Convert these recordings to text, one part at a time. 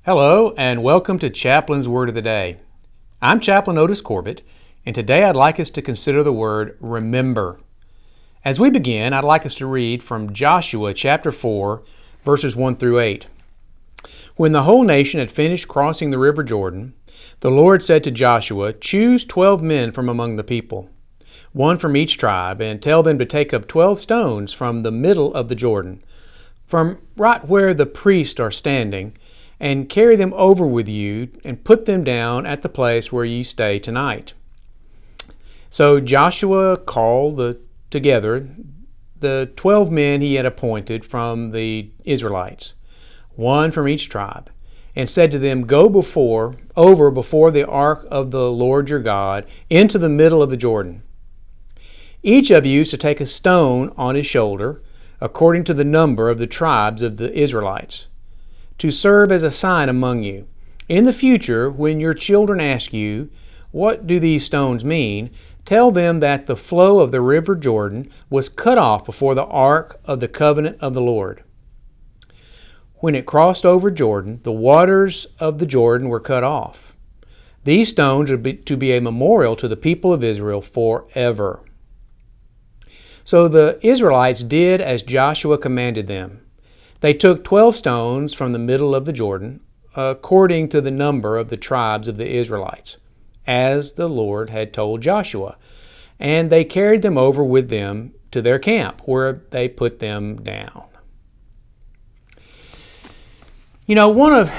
Hello, and welcome to Chaplain's Word of the Day. I'm Chaplain Otis Corbett, and today I'd like us to consider the word remember. As we begin, I'd like us to read from Joshua chapter 4, verses 1 through 8. When the whole nation had finished crossing the river Jordan, the Lord said to Joshua, "Choose 12 men from among the people, one from each tribe, and tell them to take up 12 stones from the middle of the Jordan, from right where the priests are standing, and carry them over with you and put them down at the place where ye stay tonight." So Joshua called together the 12 men he had appointed from the Israelites, one from each tribe, and said to them, "Go over before the ark of the Lord your God into the middle of the Jordan. Each of you is to take a stone on his shoulder, according to the number of the tribes of the Israelites, to serve as a sign among you. In the future, when your children ask you, 'What do these stones mean?' tell them that the flow of the river Jordan was cut off before the ark of the covenant of the Lord. When it crossed over Jordan, the waters of the Jordan were cut off. These stones are to be a memorial to the people of Israel forever." So the Israelites did as Joshua commanded them. They took 12 stones from the middle of the Jordan, according to the number of the tribes of the Israelites, as the Lord had told Joshua, and they carried them over with them to their camp, where they put them down. You know, one of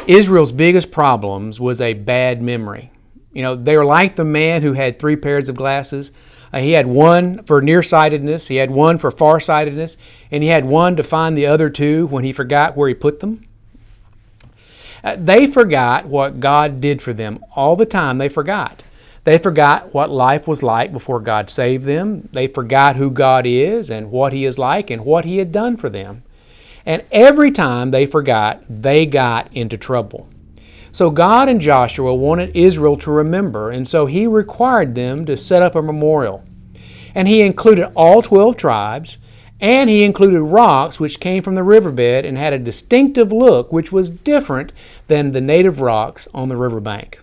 Israel's biggest problems was a bad memory. They were like the man who had 3 pairs of glasses. He had one for nearsightedness, he had one for farsightedness, and he had one to find the other 2 when he forgot where he put them. They forgot what God did for them all the time. They forgot what life was like before God saved them. They forgot who God is and what He is like and what He had done for them. And every time they forgot, they got into trouble. So God and Joshua wanted Israel to remember, and so He required them to set up a memorial. And He included all 12 tribes, and He included rocks which came from the riverbed and had a distinctive look which was different than the native rocks on the riverbank.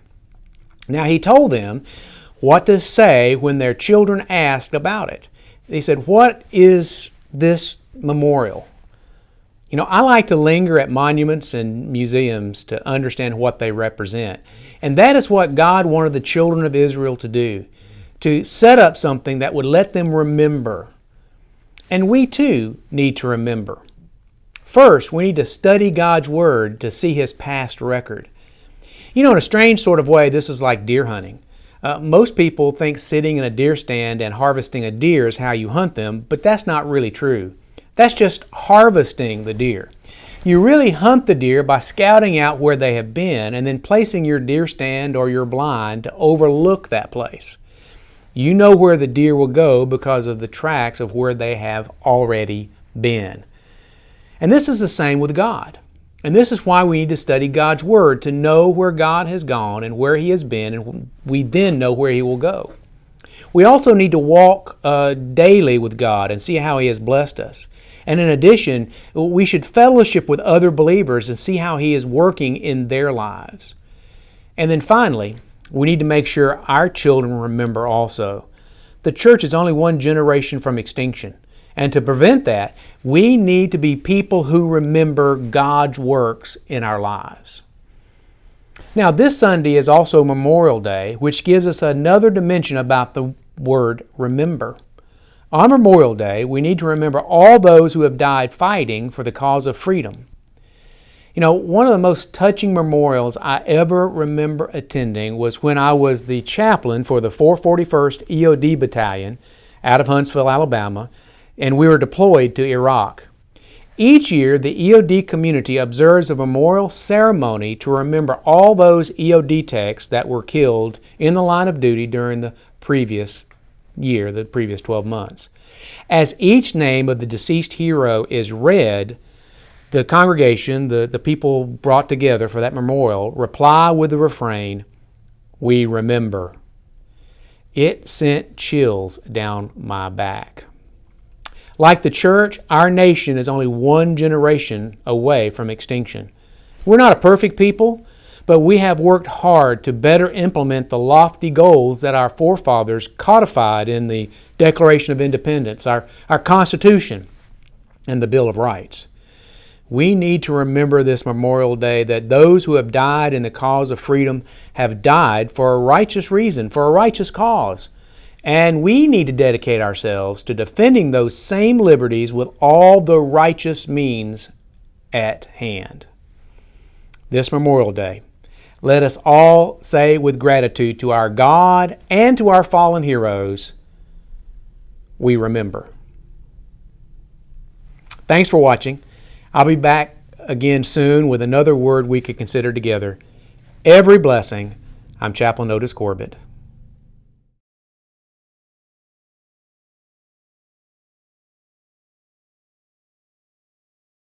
Now He told them what to say when their children asked about it. They said, "What is this memorial?" I like to linger at monuments and museums to understand what they represent. And that is what God wanted the children of Israel to do, to set up something that would let them remember. And we too need to remember. First, we need to study God's Word to see His past record. In a strange sort of way, this is like deer hunting. Most people think sitting in a deer stand and harvesting a deer is how you hunt them, but that's not really true. That's just harvesting the deer. You really hunt the deer by scouting out where they have been and then placing your deer stand or your blind to overlook that place. You know where the deer will go because of the tracks of where they have already been. And this is the same with God. And this is why we need to study God's Word, to know where God has gone and where He has been, and we then know where He will go. We also need to walk daily with God and see how He has blessed us. And in addition, we should fellowship with other believers and see how He is working in their lives. And then finally, we need to make sure our children remember also. The church is only one generation from extinction. And to prevent that, we need to be people who remember God's works in our lives. Now, this Sunday is also Memorial Day, which gives us another dimension about the word remember. On Memorial Day, we need to remember all those who have died fighting for the cause of freedom. One of the most touching memorials I ever remember attending was when I was the chaplain for the 441st EOD Battalion out of Huntsville, Alabama, and we were deployed to Iraq. Each year, the EOD community observes a memorial ceremony to remember all those EOD techs that were killed in the line of duty during the previous year, the previous 12 months. As each name of the deceased hero is read, the congregation, the people brought together for that memorial, reply with the refrain, "We remember." It sent chills down my back. Like the church, our nation is only one generation away from extinction. We're not a perfect people, but we have worked hard to better implement the lofty goals that our forefathers codified in the Declaration of Independence, our Constitution, and the Bill of Rights. We need to remember this Memorial Day that those who have died in the cause of freedom have died for a righteous reason, for a righteous cause. And we need to dedicate ourselves to defending those same liberties with all the righteous means at hand. This Memorial Day, let us all say with gratitude to our God and to our fallen heroes, we remember. Thanks for watching. I'll be back again soon with another word we could consider together. Every blessing. I'm Chaplain Otis Corbett.